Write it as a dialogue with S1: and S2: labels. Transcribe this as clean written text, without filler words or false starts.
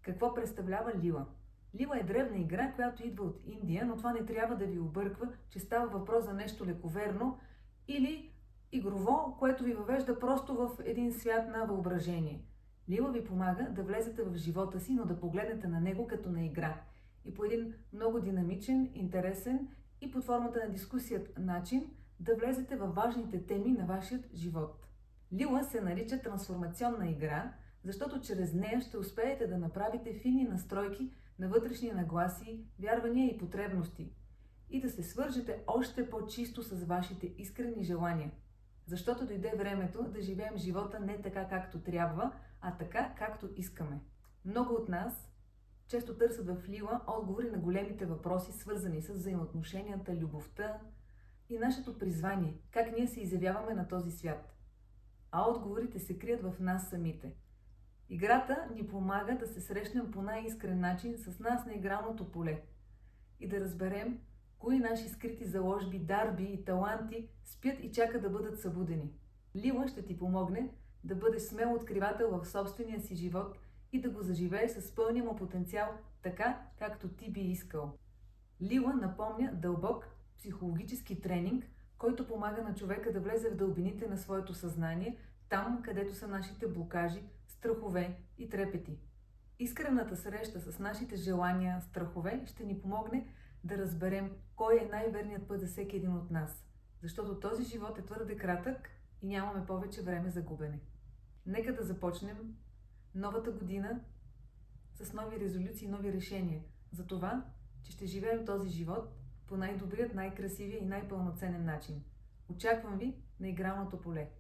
S1: Какво представлява лила? Лила е древна игра, която идва от Индия, но това не трябва да ви обърква, че става въпрос за нещо лековерно или игрово, което ви въвежда просто в един свят на въображение. Лила ви помага да влезете в живота си, но да погледнете на него като на игра. И по един много динамичен, интересен и под формата на дискусият начин да влезете във важните теми на вашия живот. Лила се нарича трансформационна игра, защото чрез нея ще успеете да направите фини настройки на вътрешни нагласи, вярвания и потребности и да се свържете още по-чисто с вашите искрени желания. Защото дойде времето да живеем живота не така както трябва, а така както искаме. Много от нас често търсят в Лила отговори на големите въпроси, свързани с взаимоотношенията, любовта и нашето призвание, как ние се изявяваме на този свят. А отговорите се крият в нас самите. Играта ни помага да се срещнем по най-искрен начин с нас на игралното поле и да разберем кои наши скрити заложби, дарби и таланти спят и чакат да бъдат събудени. Лила ще ти помогне да бъдеш смел откривател в собствения си живот и да го заживееш с пълния му потенциал, така както ти би искал. Лила напомня дълбок психологически тренинг, който помага на човека да влезе в дълбините на своето съзнание, там, където са нашите блокажи, страхове и трепети. Искрената среща с нашите желания, страхове ще ни помогне да разберем кой е най-верният път за всеки един от нас. Защото този живот е твърде кратък и нямаме повече време за губене. Нека да започнем новата година с нови резолюции и нови решения за това, че ще живеем този живот по най-добрият, най-красивия и най-пълноценен начин. Очаквам ви на игралното поле.